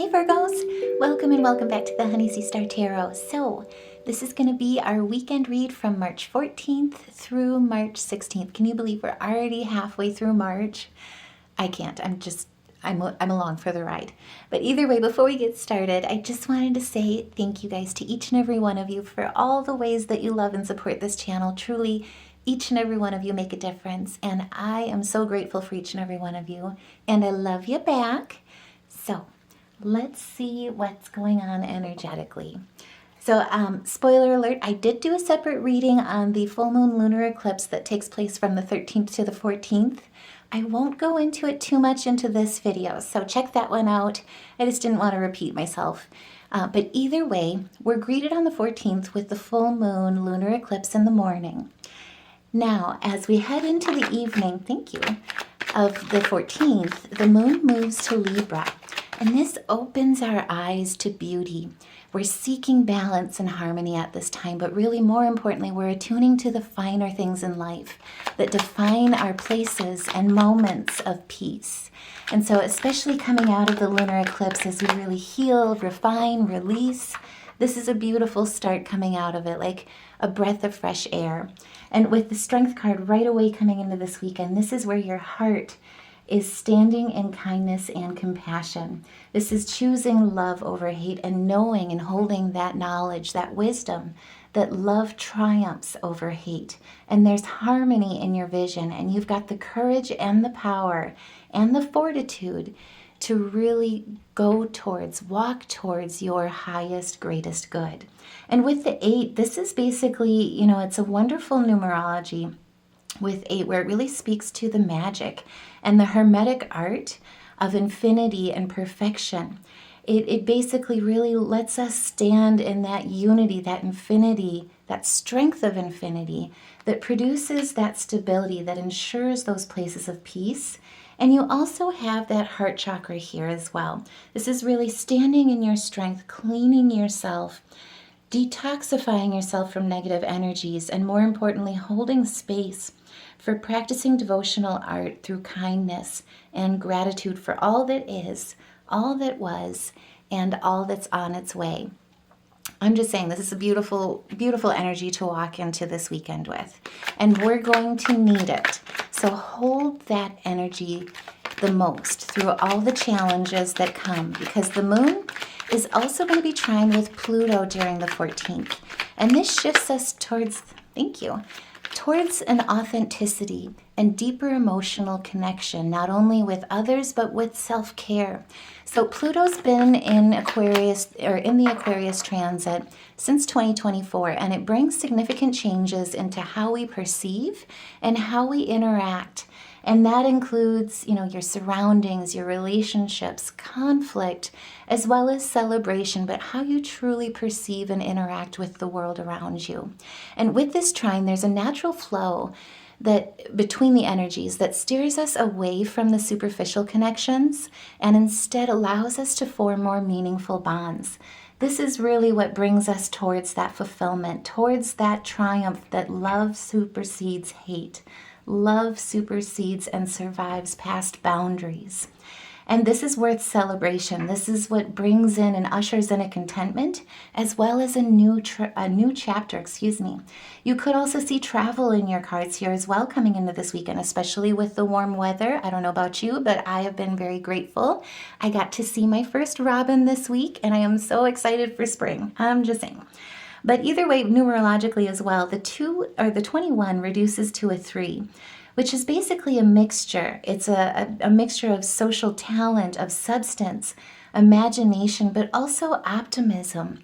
Hey Virgos, welcome and welcome back to the Honey Sea Star Tarot. So this is going to be our weekend read from March 14th through March 16th. Can you believe we're already halfway through March? I can't. I'm along for the ride. But either way, before we get started, I just wanted to say thank you guys to each and every one of you for all the ways that you love and support this channel. Truly, each and every one of you make a difference, and I am so grateful for each and every one of you, and I love you back. So let's see what's going on energetically. So spoiler alert, I did do a separate reading on the full moon lunar eclipse that takes place from the 13th to the 14th. I won't go into it too much into this video, so check that one out. I just didn't want to repeat myself. But either way, we're greeted on the 14th with the full moon lunar eclipse in the morning. Now, as we head into the evening, thank you, of the 14th, the moon moves to Libra. And this opens our eyes to beauty. We're seeking balance and harmony at this time, but really more importantly, we're attuning to the finer things in life that define our places and moments of peace. And so especially coming out of the lunar eclipse as we really heal, refine, release, this is a beautiful start coming out of it, like a breath of fresh air. And with the Strength card right away coming into this weekend, this is where your heart is standing in kindness and compassion. This is choosing love over hate and knowing and holding that knowledge, that wisdom, that love triumphs over hate. And there's harmony in your vision, and you've got the courage and the power and the fortitude to really walk towards your highest, greatest good. And with the 8, this is basically, it's a wonderful numerology with 8 where it really speaks to the magic and the hermetic art of infinity and perfection. It basically really lets us stand in that unity, that infinity, that strength of infinity that produces that stability, that ensures those places of peace. And you also have that heart chakra here as well. This is really standing in your strength, cleaning yourself, detoxifying yourself from negative energies, and more importantly, holding space for practicing devotional art through kindness and gratitude for all that is, all that was, and all that's on its way. I'm just saying this is a beautiful, beautiful energy to walk into this weekend with. And we're going to need it. So hold that energy the most through all the challenges that come, because the moon is also going to be trined with Pluto during the 14th. And this shifts us towards an authenticity and deeper emotional connection, not only with others, but with self-care. So Pluto's been in Aquarius, or in the Aquarius transit since 2024, and it brings significant changes into how we perceive and how we interact. And that includes, your surroundings, your relationships, conflict, as well as celebration, but how you truly perceive and interact with the world around you. And with this trine, there's a natural flow that between the energies that steers us away from the superficial connections and instead allows us to form more meaningful bonds. This is really what brings us towards that fulfillment, towards that triumph that love supersedes hate. Love supersedes and survives past boundaries. And this is worth celebration. This is what brings in and ushers in a contentment, as well as a new chapter. You could also see travel in your cards here as well coming into this weekend, especially with the warm weather. I don't know about you, but I have been very grateful. I got to see my first robin this week, and I am so excited for spring. I'm just saying. But either way, numerologically as well, the 21 reduces to a 3, which is basically a mixture. It's a mixture of social talent, of substance, imagination, but also optimism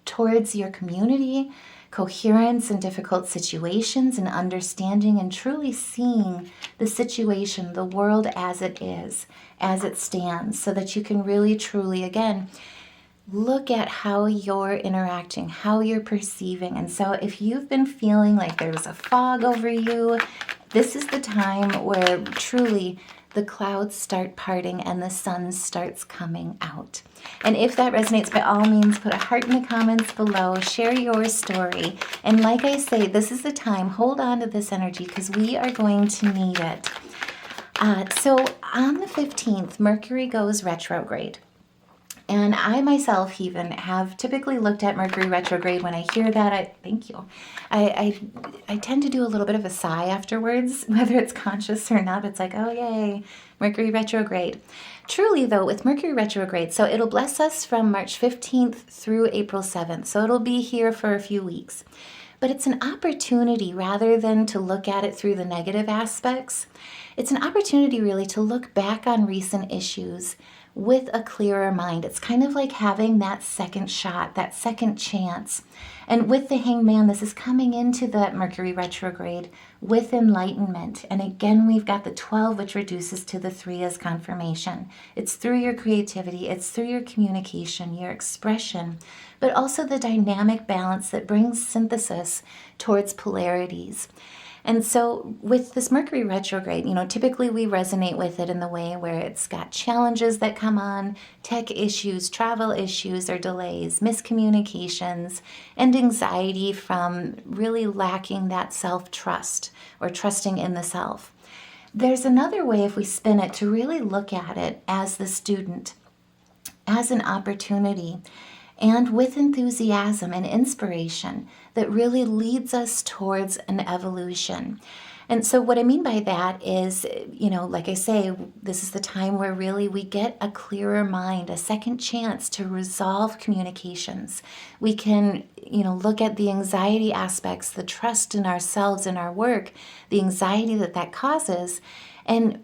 towards your community, coherence in difficult situations, and understanding and truly seeing the situation, the world as it is, as it stands, so that you can really, truly, again, look at how you're interacting, how you're perceiving. And so if you've been feeling like there's a fog over you, this is the time where truly the clouds start parting and the sun starts coming out. And if that resonates, by all means, put a heart in the comments below, share your story. And like I say, this is the time, hold on to this energy because we are going to need it. So on the 15th, Mercury goes retrograde. And I myself even have typically looked at Mercury retrograde. When I hear that, I tend to do a little bit of a sigh afterwards, whether it's conscious or not. It's like, oh yay, Mercury retrograde. Truly though, with Mercury retrograde, so it'll bless us from March 15th through April 7th. So it'll be here for a few weeks. But it's an opportunity rather than to look at it through the negative aspects. It's an opportunity really to look back on recent issues with a clearer mind. It's kind of like having that second shot, that second chance. And with the Hangman, this is coming into that Mercury retrograde with enlightenment. And again, we've got the 12, which reduces to the 3 as confirmation. It's through your creativity, it's through your communication, your expression, but also the dynamic balance that brings synthesis towards polarities. And so with this Mercury retrograde, typically we resonate with it in the way where it's got challenges that come on, tech issues, travel issues or delays, miscommunications, and anxiety from really lacking that self-trust or trusting in the self. There's another way, if we spin it, to really look at it as the student, as an opportunity, and with enthusiasm and inspiration that really leads us towards an evolution. And so what I mean by that is, like I say, this is the time where really we get a clearer mind, a second chance to resolve communications. We can, look at the anxiety aspects, the trust in ourselves and our work, the anxiety that causes, and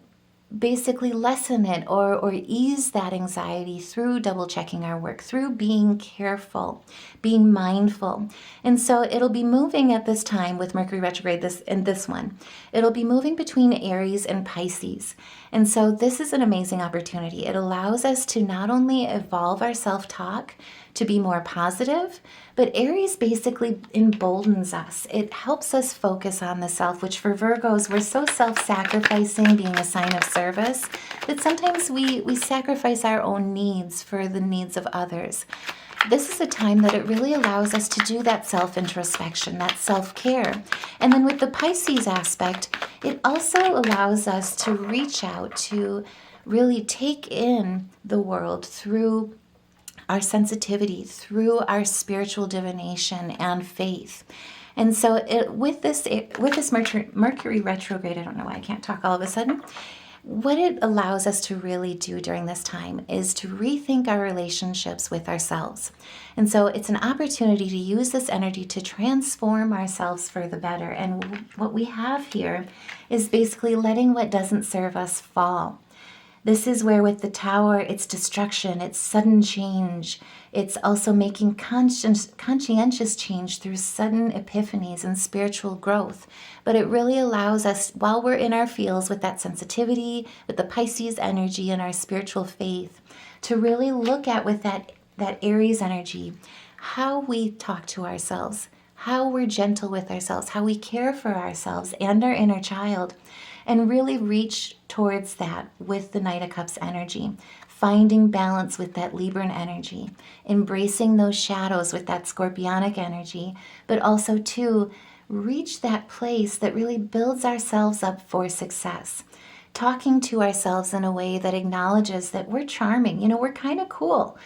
basically lessen it or ease that anxiety through double checking our work, through being careful, being mindful. And so it'll be moving at this time with Mercury retrograde, this one. It'll be moving between Aries and Pisces. And so this is an amazing opportunity. It allows us to not only evolve our self-talk to be more positive, but Aries basically emboldens us. It helps us focus on the self, which for Virgos, we're so self-sacrificing, being a sign of service, that sometimes we sacrifice our own needs for the needs of others. This is a time that it really allows us to do that self-introspection, that self-care. And then with the Pisces aspect, it also allows us to reach out, to really take in the world through our sensitivity, through our spiritual divination and faith. And so with this Mercury retrograde, I don't know why I can't talk all of a sudden, what it allows us to really do during this time is to rethink our relationships with ourselves. And so it's an opportunity to use this energy to transform ourselves for the better. And what we have here is basically letting what doesn't serve us fall. This is where with the Tower, it's destruction, it's sudden change. It's also making conscientious change through sudden epiphanies and spiritual growth. But it really allows us, while we're in our fields with that sensitivity, with the Pisces energy and our spiritual faith, to really look at with that Aries energy, how we talk to ourselves, how we're gentle with ourselves, how we care for ourselves and our inner child, and really reach towards that with the Knight of Cups energy, finding balance with that Libran energy, embracing those shadows with that Scorpionic energy, but also to reach that place that really builds ourselves up for success. Talking to ourselves in a way that acknowledges that we're charming, we're kind of cool.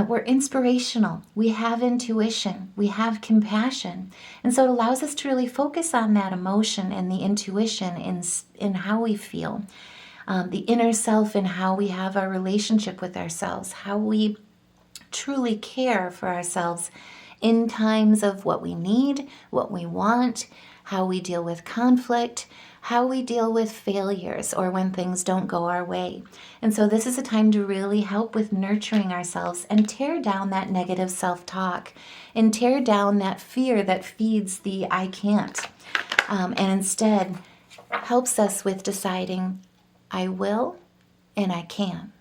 We're inspirational, we have intuition, we have compassion. And so it allows us to really focus on that emotion and the intuition in how we feel, the inner self and how we have our relationship with ourselves, how we truly care for ourselves in times of what we need, what we want, how we deal with conflict, how we deal with failures or when things don't go our way. And so this is a time to really help with nurturing ourselves and tear down that negative self-talk and tear down that fear that feeds the I can't, and instead helps us with deciding I will and I can.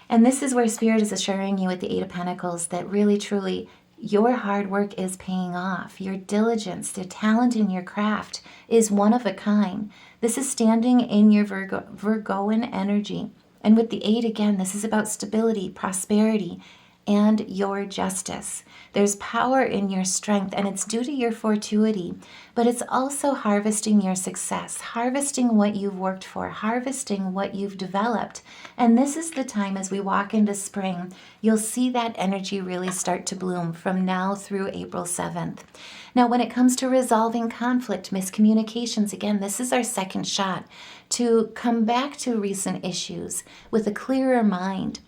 And this is where Spirit is assuring you with the Eight of Pentacles that really, truly, your hard work is paying off. Your diligence, the talent in your craft is one of a kind. This is standing in your Virgoan energy. And with the 8, again, this is about stability, prosperity, and your justice. There's power in your strength, and it's due to your fortuity, but it's also harvesting your success, harvesting what you've worked for, harvesting what you've developed. And this is the time as we walk into spring, you'll see that energy really start to bloom from now through April 7th. Now, when it comes to resolving conflict, miscommunications, again, this is our second shot to come back to recent issues with a clearer mind.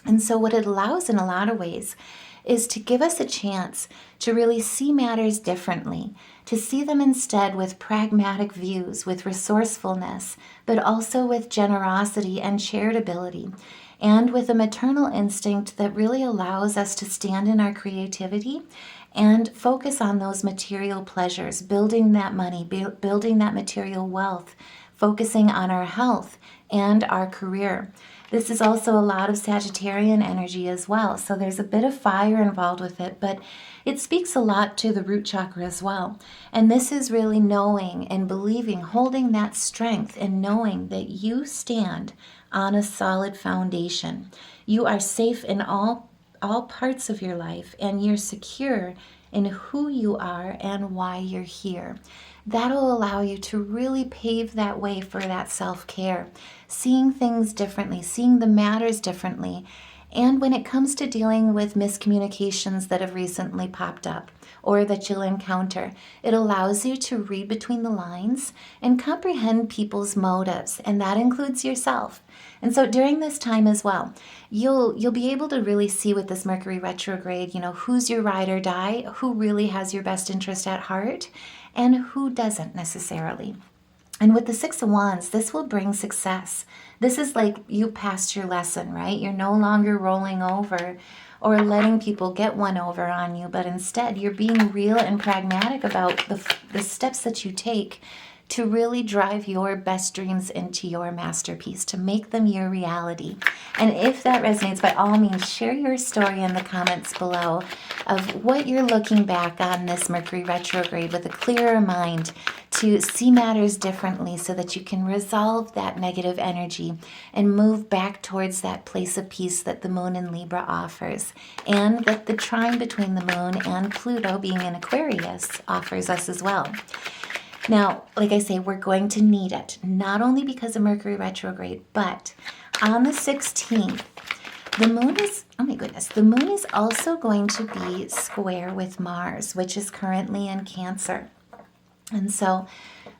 And so what it allows in a lot of ways is to give us a chance to really see matters differently, to see them instead with pragmatic views, with resourcefulness, but also with generosity and charitability, and with a maternal instinct that really allows us to stand in our creativity and focus on those material pleasures, building that money, building that material wealth, focusing on our health and our career. This is also a lot of Sagittarian energy as well. So there's a bit of fire involved with it, but it speaks a lot to the root chakra as well. And this is really knowing and believing, holding that strength and knowing that you stand on a solid foundation. You are safe in all parts of your life, and you're secure in who you are and why you're here. That'll allow you to really pave that way for that self-care, seeing things differently, seeing the matters differently. And when it comes to dealing with miscommunications that have recently popped up or that you'll encounter, it allows you to read between the lines and comprehend people's motives, and that includes yourself. And so during this time as well, you'll be able to really see with this Mercury retrograde, who's your ride or die, who really has your best interest at heart, and who doesn't necessarily. And with the Six of Wands, this will bring success. This is like you passed your lesson, right? You're no longer rolling over or letting people get one over on you, but instead you're being real and pragmatic about the steps that you take to really drive your best dreams into your masterpiece, to make them your reality. And if that resonates, by all means, share your story in the comments below of what you're looking back on this Mercury retrograde with a clearer mind to see matters differently so that you can resolve that negative energy and move back towards that place of peace that the moon in Libra offers, and that the trine between the moon and Pluto being in Aquarius offers us as well. Now, like I say, we're going to need it, not only because of Mercury retrograde, but on the 16th, the moon is also going to be square with Mars, which is currently in Cancer. And so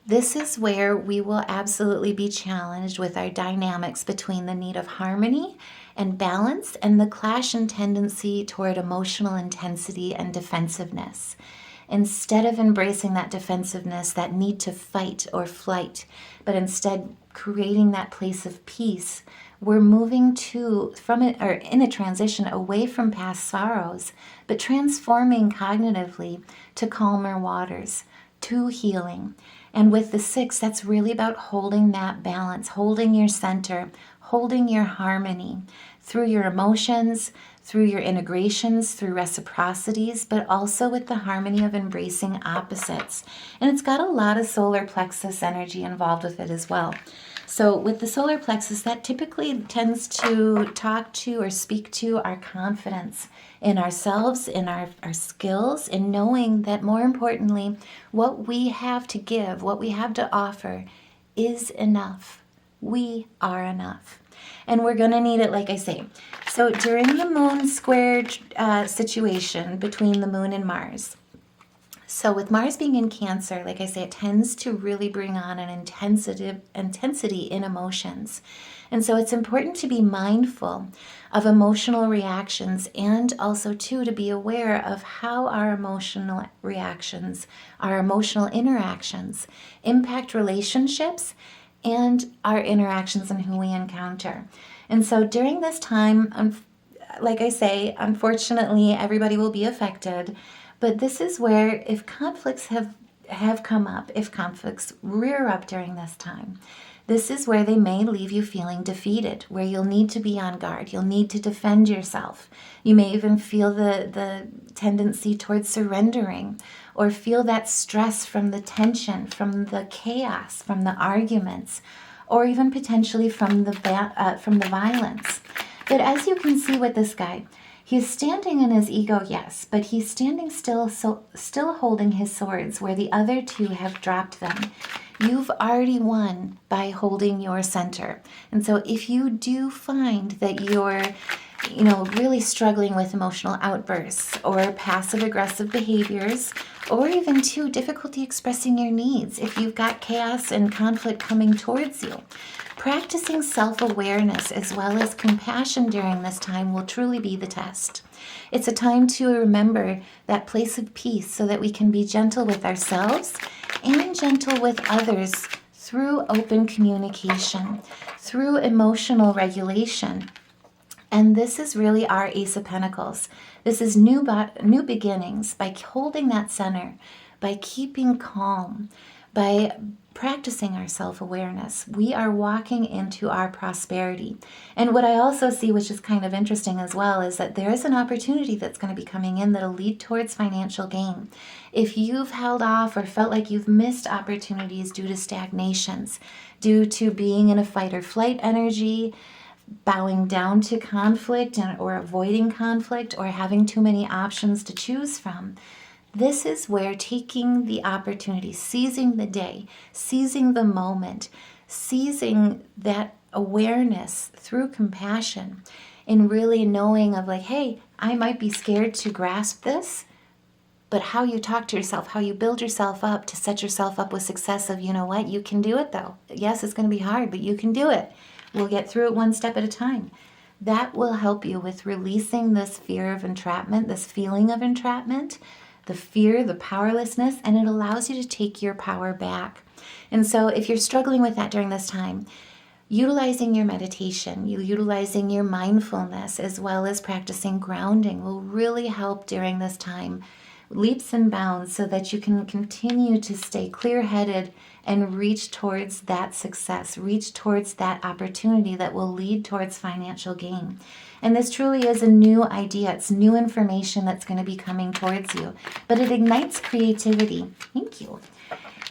this is where we will absolutely be challenged with our dynamics between the need of harmony and balance and the clash and tendency toward emotional intensity and defensiveness. Instead of embracing that defensiveness, that need to fight or flight, but instead creating that place of peace, we're moving in a transition away from past sorrows, but transforming cognitively to calmer waters, to healing. And with the 6, that's really about holding that balance, holding your center, holding your harmony through your emotions, through your integrations, through reciprocities, but also with the harmony of embracing opposites. And it's got a lot of solar plexus energy involved with it as well. So with the solar plexus, that typically tends to talk to or speak to our confidence in ourselves, in our skills, in knowing that more importantly, what we have to give, what we have to offer is enough. We are enough. And we're going to need it, like I say. So during the moon squared situation between the moon and Mars, so with Mars being in Cancer, like I say, it tends to really bring on an intensity in emotions. And so it's important to be mindful of emotional reactions, and also too to be aware of how our emotional reactions, our emotional interactions impact relationships and our interactions and who we encounter. And so during this time, like I say, unfortunately, everybody will be affected. But this is where if conflicts have come up, if conflicts rear up during this time, this is where they may leave you feeling defeated, where you'll need to be on guard. You'll need to defend yourself. You may even feel the tendency towards surrendering, or feel that stress from the tension, from the chaos, from the arguments, or even potentially from the violence. But as you can see with this guy, he's standing in his ego, yes, but he's standing still, still holding his swords where the other two have dropped them. You've already won by holding your center. And so if you do find that you're, really struggling with emotional outbursts or passive aggressive behaviors, or even too difficulty expressing your needs, if you've got chaos and conflict coming towards you, practicing self-awareness as well as compassion during this time will truly be the test. It's a time to remember that place of peace so that we can be gentle with ourselves and gentle with others through open communication, through emotional regulation. And this is really our Ace of Pentacles. This is new beginnings by holding that center, by keeping calm, by practicing our self-awareness. We are walking into our prosperity. And what I also see, which is kind of interesting as well, is that there is an opportunity that's going to be coming in that'll lead towards financial gain. If you've held off or felt like you've missed opportunities due to stagnations, due to being in a fight or flight energy, bowing down to conflict or avoiding conflict, or having too many options to choose from, this is where taking the opportunity, seizing the day, seizing the moment, seizing that awareness through compassion, and really knowing of like, hey, I might be scared to grasp this, but how you talk to yourself, how you build yourself up to set yourself up with success of, you know what, you can do it though. Yes, it's going to be hard, but you can do it. We'll get through it one step at a time. That will help you with releasing this fear of entrapment, this feeling of entrapment, the fear, the powerlessness, and it allows you to take your power back. And so if you're struggling with that during this time, utilizing your meditation, utilizing your mindfulness, as well as practicing grounding will really help during this time, leaps and bounds, so that you can continue to stay clear-headed and reach towards that success, reach towards that opportunity that will lead towards financial gain. And this truly is a new idea. It's new information that's going to be coming towards you, but it ignites creativity. Thank you.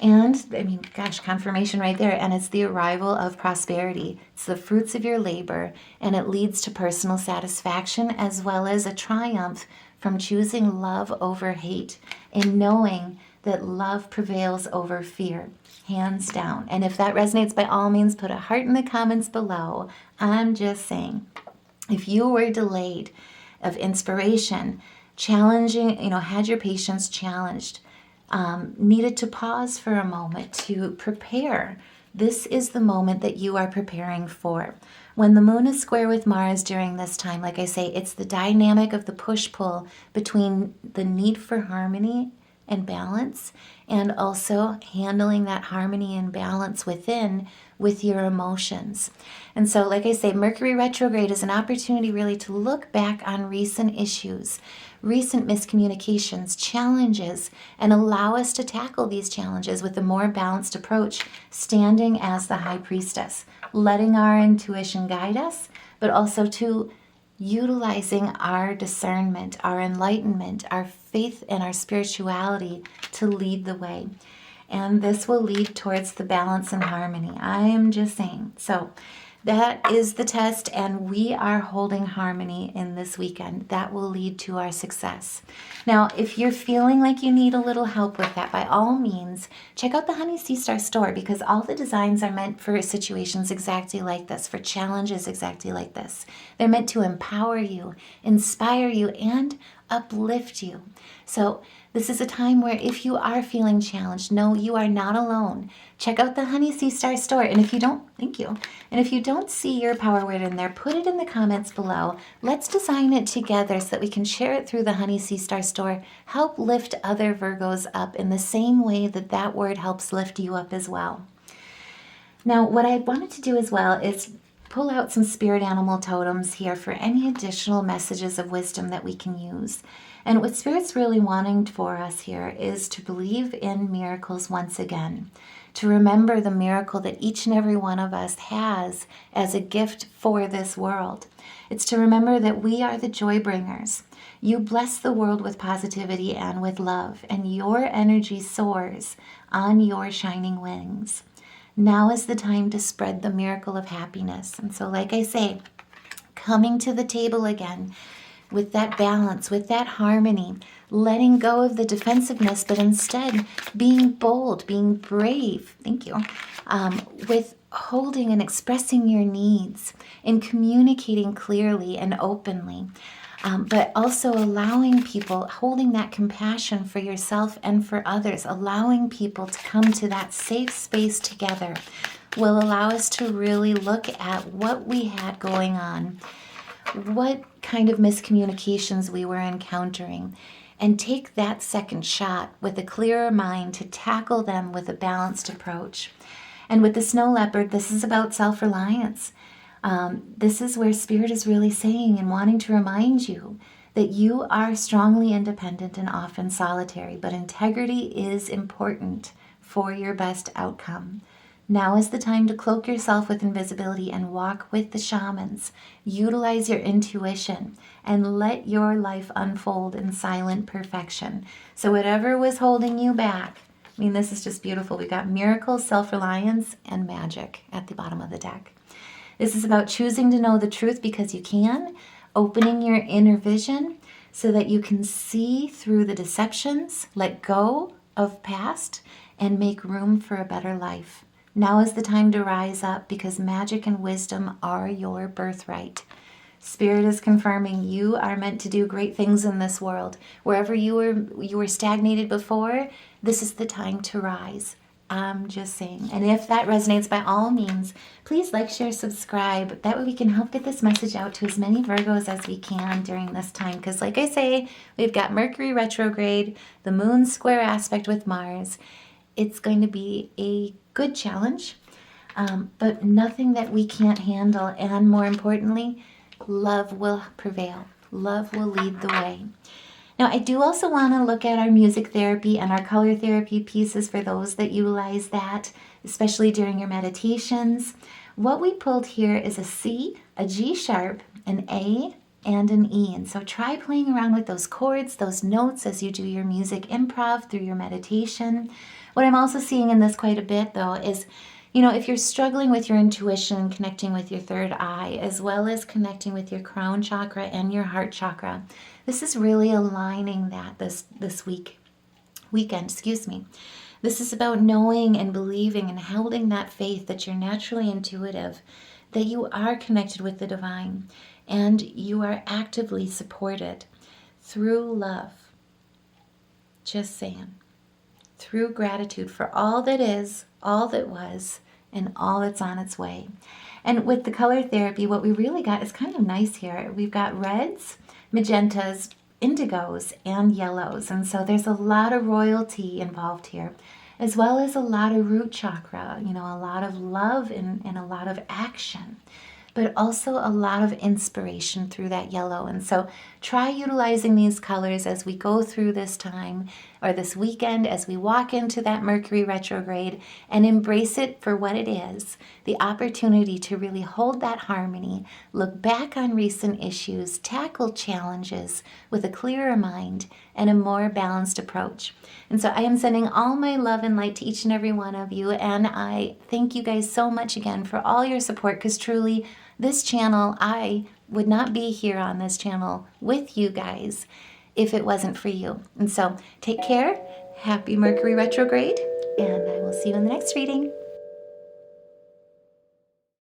And I mean, gosh, confirmation right there. And it's the arrival of prosperity. It's the fruits of your labor, and it leads to personal satisfaction as well as a triumph from choosing love over hate and knowing that love prevails over fear, hands down. And if that resonates, by all means, put a heart in the comments below. I'm just saying, if you were delayed of inspiration, challenging, had your patience challenged, needed to pause for a moment to prepare, this is the moment that you are preparing for. When the moon is square with Mars during this time, like I say, it's the dynamic of the push-pull between the need for harmony and balance, and also handling that harmony and balance within with your emotions. And so, like I say, Mercury Retrograde is an opportunity really to look back on recent issues, recent miscommunications, challenges, and allow us to tackle these challenges with a more balanced approach, standing as the High Priestess, letting our intuition guide us, but also to utilizing our discernment, our enlightenment, our faith, and our spirituality to lead the way. And this will lead towards the balance and harmony. I am just saying. So that is the test, and we are holding harmony in this weekend. That will lead to our success. Now, if you're feeling like you need a little help with that, by all means, check out the Honey Sea Star store, because all the designs are meant for situations exactly like this, for challenges exactly like this. They're meant to empower you, inspire you, and uplift you. So this is a time where if you are feeling challenged, know you are not alone. Check out the Honey Sea Star store. And if you don't, thank you. And if you don't see your power word in there, put it in the comments below. Let's design it together so that we can share it through the Honey Sea Star store. Help lift other Virgos up in the same way that that word helps lift you up as well. Now, what I wanted to do as well is pull out some spirit animal totems here for any additional messages of wisdom that we can use. And what Spirit's really wanting for us here is to believe in miracles once again, to remember the miracle that each and every one of us has as a gift for this world. It's to remember that we are the joy bringers. You bless the world with positivity and with love, and your energy soars on your shining wings. Now is the time to spread the miracle of happiness. And so, like I say, coming to the table again with that balance, with that harmony, letting go of the defensiveness, but instead being bold, being brave, thank you, with holding and expressing your needs and communicating clearly and openly, but also allowing people, holding that compassion for yourself and for others, allowing people to come to that safe space together will allow us to really look at what we had going on, what kind of miscommunications we were encountering, and take that second shot with a clearer mind to tackle them with a balanced approach. And with the snow leopard, this is about self-reliance. This is where Spirit is really saying and wanting to remind you that you are strongly independent and often solitary, but integrity is important for your best outcome. Now is the time to cloak yourself with invisibility and walk with the shamans. Utilize your intuition and let your life unfold in silent perfection. So whatever was holding you back, I mean, this is just beautiful. We've got miracles, self-reliance, and magic at the bottom of the deck. This is about choosing to know the truth because you can, opening your inner vision so that you can see through the deceptions, let go of past, and make room for a better life. Now is the time to rise up because magic and wisdom are your birthright. Spirit is confirming you are meant to do great things in this world. Wherever you were stagnated before, this is the time to rise. I'm just saying. And if that resonates, by all means, please like, share, subscribe. That way we can help get this message out to as many Virgos as we can during this time. Because like I say, we've got Mercury retrograde, the moon square aspect with Mars. It's going to be a good challenge, but nothing that we can't handle. And more importantly, love will prevail. Love will lead the way. Now, I do also want to look at our music therapy and our color therapy pieces for those that utilize that, especially during your meditations. What we pulled here is a C, a G sharp, an A, and an E. And so try playing around with those chords, those notes as you do your music improv through your meditation. What I'm also seeing in this quite a bit, though, is, if you're struggling with your intuition, connecting with your third eye, as well as connecting with your crown chakra and your heart chakra, this is really aligning that this weekend. This is about knowing and believing and holding that faith that you're naturally intuitive, that you are connected with the divine, and you are actively supported through love. Just saying. Through gratitude for all that is, all that was, and all that's on its way. And with the color therapy, what we really got is kind of nice here. We've got reds, magentas, indigos, and yellows. And so there's a lot of royalty involved here, as well as a lot of root chakra, a lot of love and a lot of action, but also a lot of inspiration through that yellow. And so try utilizing these colors as we go through this time or this weekend, as we walk into that Mercury retrograde, and embrace it for what it is, the opportunity to really hold that harmony, look back on recent issues, tackle challenges with a clearer mind and a more balanced approach. And so I am sending all my love and light to each and every one of you, and I thank you guys so much again for all your support, because truly, this channel, I would not be here on this channel with you guys if it wasn't for you. And so take care. Happy Mercury retrograde, and I will see you in the next reading.